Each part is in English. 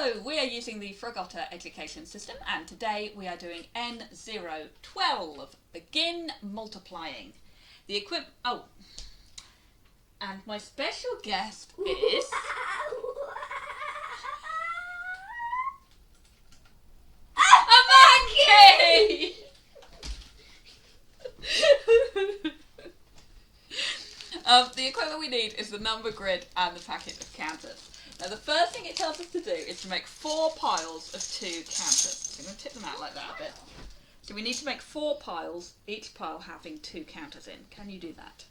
Hello, we are using the Frogotter education system and today we are doing N013, begin multiplying. The and my special guest is... a monkey! The equipment we need is the number grid and the packet of counters. Now the first thing it tells us to do is to make 4 piles of 2 counters. So I'm going to tip them out like that a bit. So we need to make 4 piles, each pile having 2 counters in. Can you do that?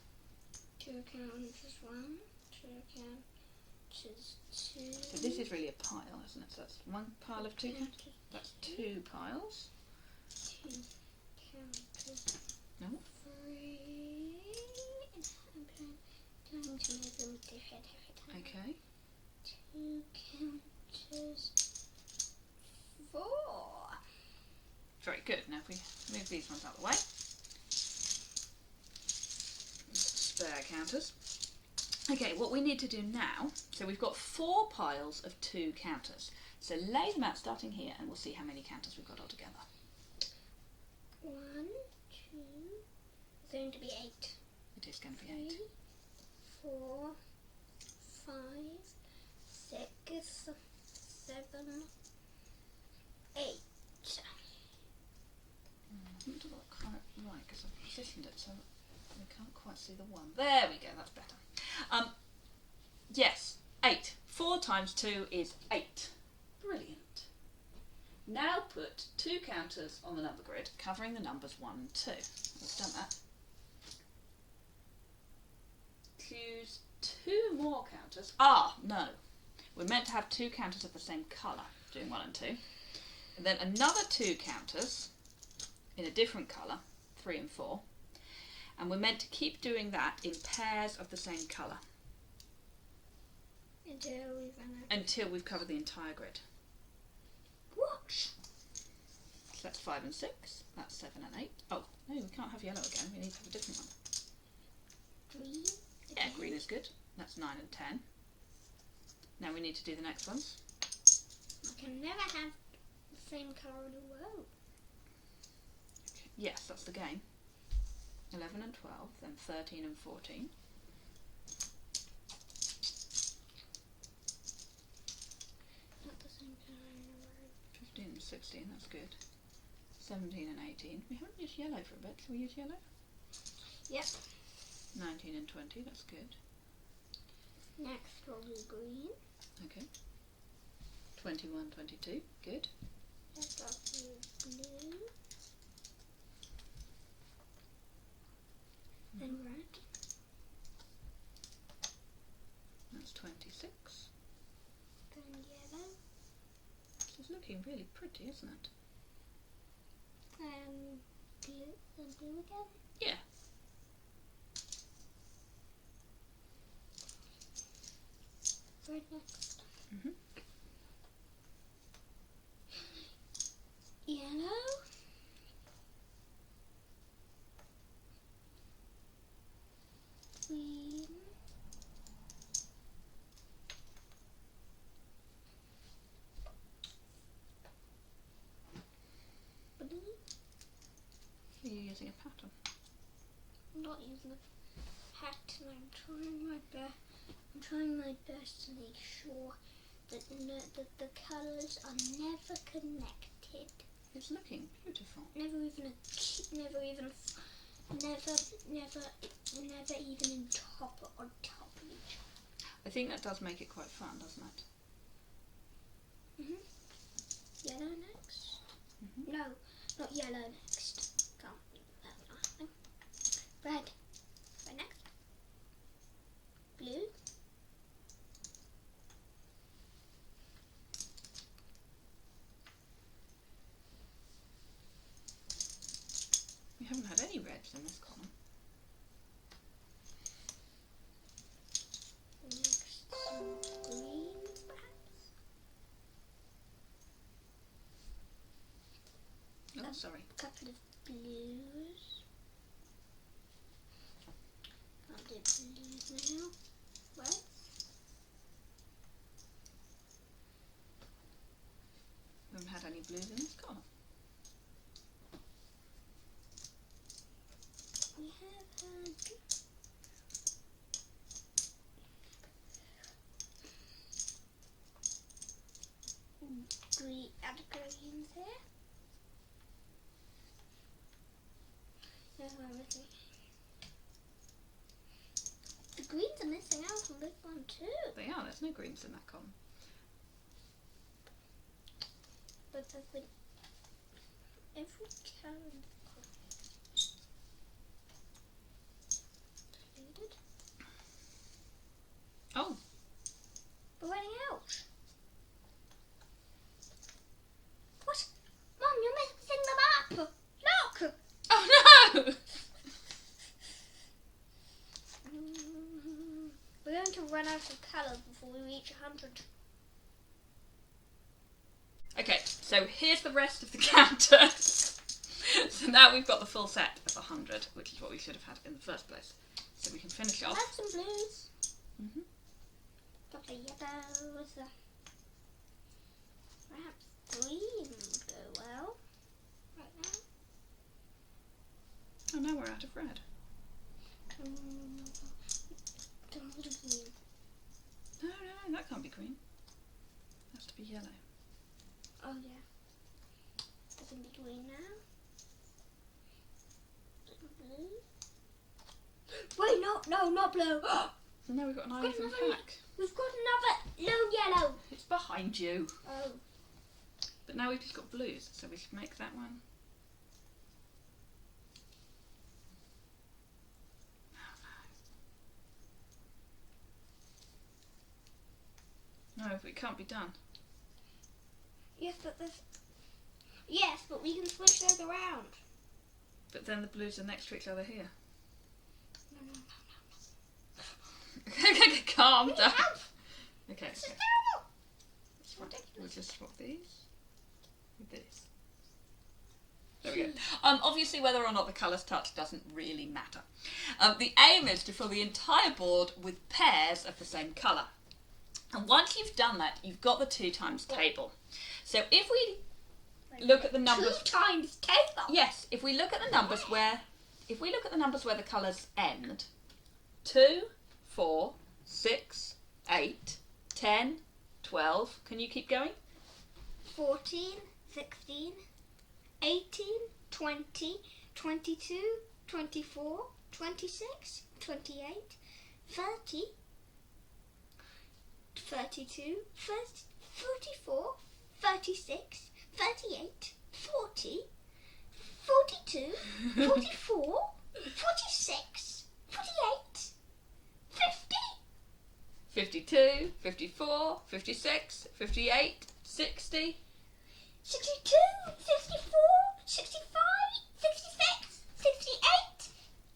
2 counters 1, 2 counters 2. So this is really a pile, isn't it? So that's 1 pile of 2 counters. That's 2 piles. 2 counters. No. 3. I'm trying to make them different every time. Okay. 2 counters 4. Very good. Now if we move these ones out of the way. Spare counters. Okay, what we need to do now, so we've got 4 piles of 2 counters. So lay them out starting here and we'll see how many counters we've got altogether. 1, 2, it's going to be 8. It is going to be 3, 8. 4, 5, 6, 7, 8. Not quite right because I've positioned it so we can't quite see the 1. There we go, that's better. Yes, 8. 4 times 2 is 8. Brilliant. Now put 2 counters on the number grid covering the numbers 1 and 2. We've done that. Choose 2 more counters. Ah, no. We're meant to have 2 counters of the same colour, doing 1 and 2. And then another 2 counters in a different colour, 3 and 4. And we're meant to keep doing that in pairs of the same colour. Until we've covered the entire grid. What? So that's 5 and 6. That's 7 and 8. Oh, no, we can't have yellow again. We need to have a different one. Green? Yeah, green is good. That's 9 and 10. Now we need to do the next ones. I can never have the same colour in a row. Yes, that's the game. 11 and 12, then 13 and 14. Not the same colour in a row. 15 and 16, that's good. 17 and 18. We haven't used yellow for a bit. Shall we use yellow? Yep. 19 and 20, that's good. Next will be green. Okay. 21, 22, good. Next will be blue. Then red. That's 26. Then yellow. This is looking really pretty, isn't it? And blue. Then blue again. Yeah. Red next. Yellow. Green. Blue. Are you using a pattern? I'm not using a pattern. I'm trying my best. I'm trying my best to make sure that the colours are never connected. It's looking beautiful. Never even in top on top of each other. I think that does make it quite fun, doesn't it? Yellow next. No, not yellow next. Can't do that. Nothing. Red. Red next. Blue. We haven't had any reds in this column. Next, some green, perhaps. Oh, sorry. A couple of blues. I'll do blues now. Reds. blues in this column? We have had add greens here. No, I'm missing. The greens are missing out from this one too. They are, there's no greens in that column. But I think every colour in the column needed. Oh, We're running out. What? Mum, you're mixing them up. Look. oh no! We're going to run out of colours before we reach 100. Okay, so here's the rest of the counter. So now we've got the full set of 100, which is what we should have had in the first place. So we can finish off. Add some blues. Mm-hmm. Got the yellows. Perhaps green would go well right now. Oh, now we're out of red. Green. No, that can't be green. It has to be yellow. Oh yeah. It can be green now. Blue. Wait, no, not blue. No, we've got an We've got uneven another- pack. We've got another yellow. It's behind you. Oh. But now we've just got blues, so we should make that one. No, it can't be done. Yes, but we can switch those around. But then the blues are next to each other here. No. Okay, calm We down. have. Okay, This is okay. terrible. That's fine. We'll just swap these with these. There we go. Obviously, whether or not the colours touch doesn't really matter. The aim is to fill the entire board with pairs of the same colour. And once you've done that, you've got the 2 times table. So if we look at the numbers, 2 times table. yes, if we look at the numbers where the colours end, 2, 4, 6, 8, 10, 12. Can you keep going? 14, 16, 18, 20, 22, 24, 26, 28, 30, 32, 44, 36, 38, 40, 42, 44, 46, 48, 50. 52, 54, 56, 58, 60. 62, 64, 65, 66, 68,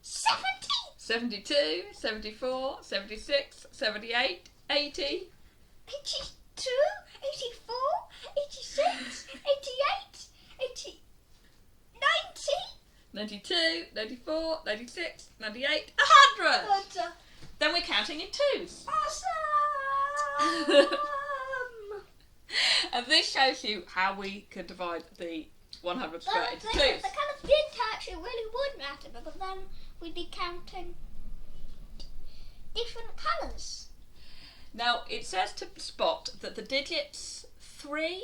70. 72, 74, 76, 78, 80. 82, 84, 86, 88, 80, 90. 92, 94, 96, 98, 100! But, Then we're counting in twos. awesome! And this shows you how we can divide the 100 square But into if twos. the colours did touch, it really would matter, because then we'd be counting different colours. Now, it says to spot that the digits 3,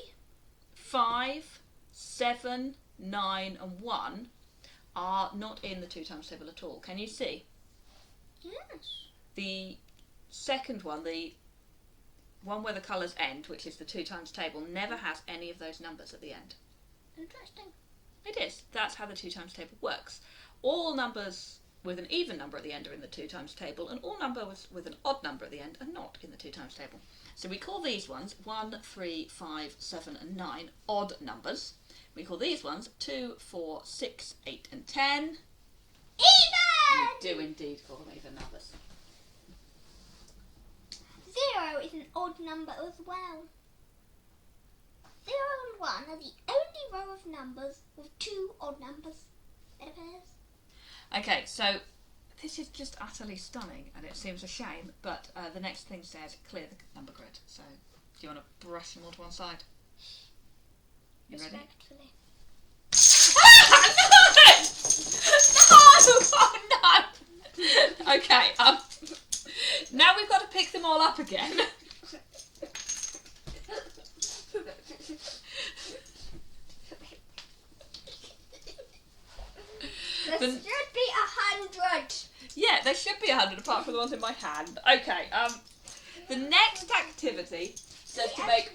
5, 7, 9 and 1 are not in the 2 times table at all. Can you see? Yes. The second one, the one where the colours end, which is the 2 times table, never has any of those numbers at the end. Interesting. It is. That's how the 2 times table works. All numbers with an even number at the end are in the 2 times table, and all numbers with an odd number at the end are not in the 2 times table. So we call these ones 1, 3, 5, 7 and 9 odd numbers. We call these ones 2, 4, 6, 8 and 10. Even! We do indeed call them even numbers. 0 is an odd number as well. 0 and 1 are the only row of numbers with 2 odd numbers. It appears. Okay, so this is just utterly stunning, and it seems a shame, but the next thing says clear the number grid. So do you want to brush them all to one side? You ready? Respectfully. No! No! Okay, now we've got to pick them all up again. There should be 100. Yeah, there should be 100 apart from the ones in my hand. Okay, the next activity says to make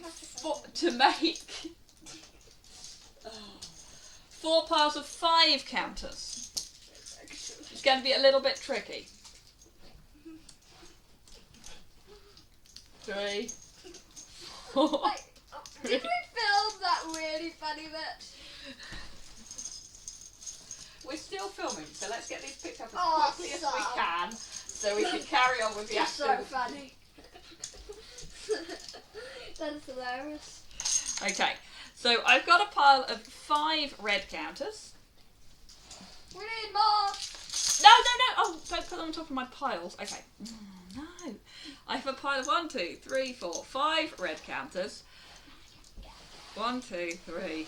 four piles of 5 counters. It's going to be a little bit tricky. 3, 4. Did we film that really funny bit? We're still filming, so let's get these picked up as Oh, quickly as we can, so we can carry on with the It's so activity. funny. That is hilarious. Okay, so I've got a pile of 5 red counters. We need more. No! Oh, don't put them on top of my piles. Okay. No. I have a pile of 1, 2, 3, 4, 5 red counters. 1, 2, 3,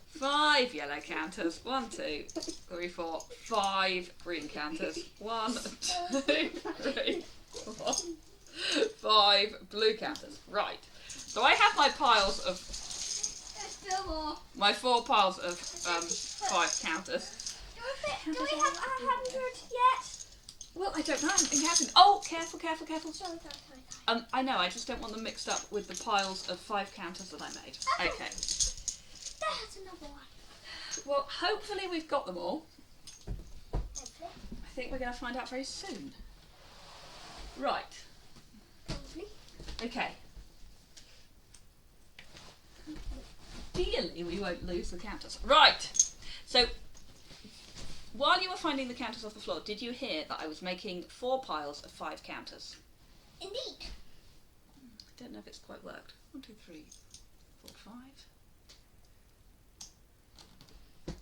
5 yellow counters. 1, 2, 3, 4, 5 green counters. 1, 2, 3, 4, 5 blue counters. Right. So I have my piles of There's still more. my 4 piles of 5 counters. Do we have 100 yet? Well, I don't know. I'm counting. Oh, careful. Sorry. I know. I just don't want them mixed up with the piles of 5 counters that I made. Okay. There's another one. Well, hopefully we've got them all. Hopefully. I think we're going to find out very soon. Right. Probably. Okay. Ideally, we won't lose the counters. Right. So, while you were finding the counters off the floor, did you hear that I was making 4 piles of 5 counters? Indeed. I don't know if it's quite worked. 1, 2, 3, 4, 5.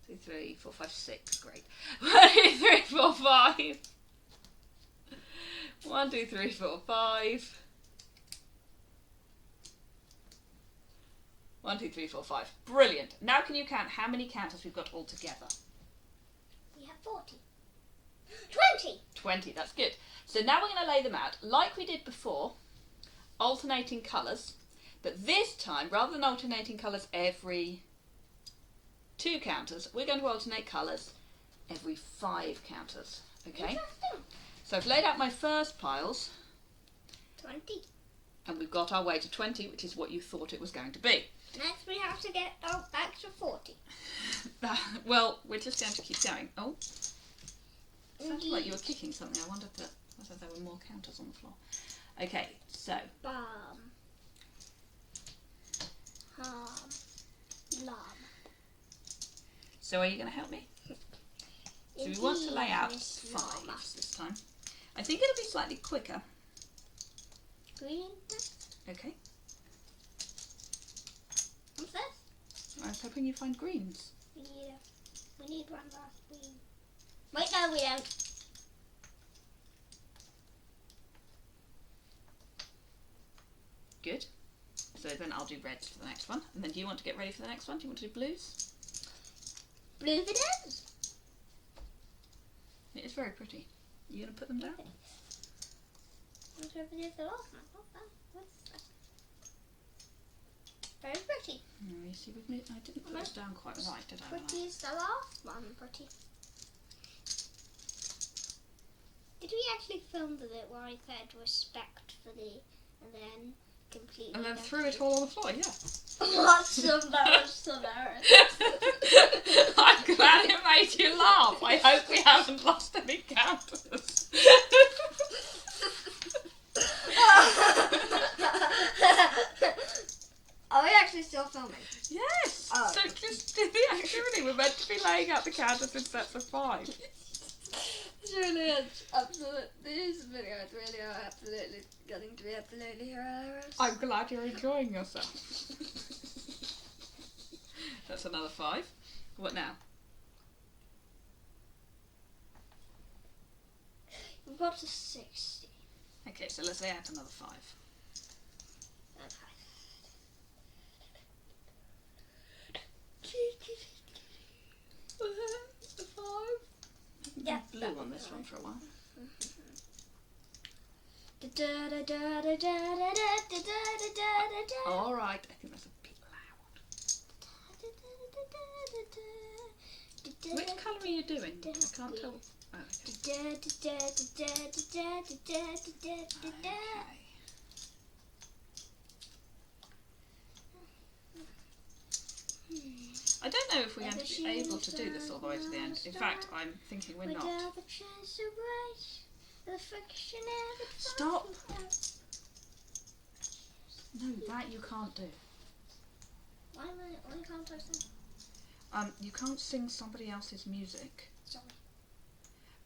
2, 3, 4, 5, 6. Great. 1, 2, 3, 4, 5. 1, 2, 3, 4, 5. 1, 2, 3, 4, 5. Brilliant. Now can you count how many counters we've got all together? We have 40. 20. 20, that's good. So now we're going to lay them out like we did before, alternating colours, but this time, rather than alternating colours every 2 counters, we're going to alternate colours every 5 counters. Okay? Interesting. So I've laid out my first piles, 20. and we've got our way to 20, which is what you thought it was going to be. Next we have to get back to 40. Well, we're just going to keep going. Oh, sounded like you were kicking something. I wondered whether there were more counters on the floor. Okay, so Bum. Lum. So are you going to help me? So we want to lay out 5 this time. I think it'll be slightly quicker. Green. Okay. What's this? I was hoping you'd find greens. We need one last green. Wait, no, we don't. Good. So then I'll do reds for the next one. And then do you want to get ready for the next one? Do you want to do blues? Blue it is. It is very pretty. Are you going to put them down? What's over there the last one? What's that? Very pretty. Oh, you see, I didn't put those down quite right, did I? Pretty is the last one, pretty. Did we actually film the bit where I said respect for the, and then completely... And then threw it all on the floor, yeah. That was hilarious. I'm glad it made you laugh. I hope we haven't lost any counters. Are we actually still filming? Yes. Oh. So just do the activity. We're meant to be laying out the counters in sets of 5. It's really these videos really are absolutely getting to be absolutely hilarious. I'm glad you're enjoying yourself. That's another 5. What now? We've got to 60. Okay, so let's lay out another 5. Okay. this one for a while. All right, I think that's a bit loud. Which colour are you doing? I can't tell. Oh, okay. I don't know if we're going to be able to do this all the way to the end. In fact, I'm thinking we're not. Stop! No, that you can't do. Why can't I sing? You can't sing somebody else's music. Sorry.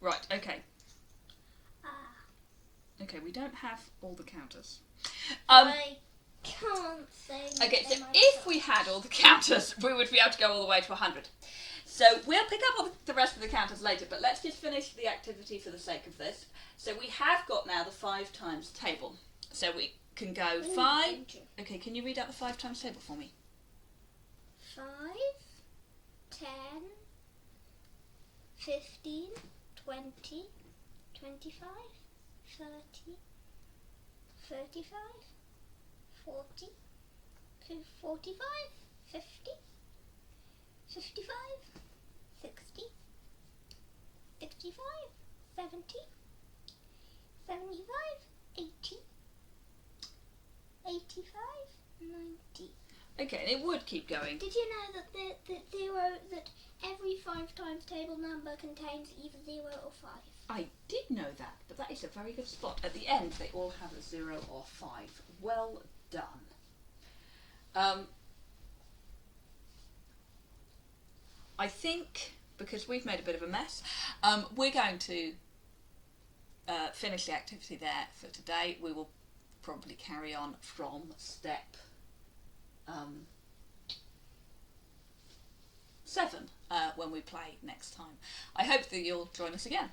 Right, okay. Okay, we don't have all the counters. I can't sing. Okay, so if we had all the counters, we would be able to go all the way to 100. So we'll pick up all the rest of the counters later, but let's just finish the activity for the sake of this. So we have got now the 5 times table. So we can go 5. Okay, can you read out the 5 times table for me? 5, 10, 15, 20, 25, 30, 35, 40, 45, 50, 55, 60, 65, 70, 75, 80, 85, 90. Okay, and it would keep going. Did you know that every 5 times table number contains either 0 or 5? I did know that, but that is a very good spot. At the end, they all have a 0 or 5. Well done. I think, because we've made a bit of a mess, we're going to finish the activity there for today. We will probably carry on from step 7 when we play next time. I hope that you'll join us again.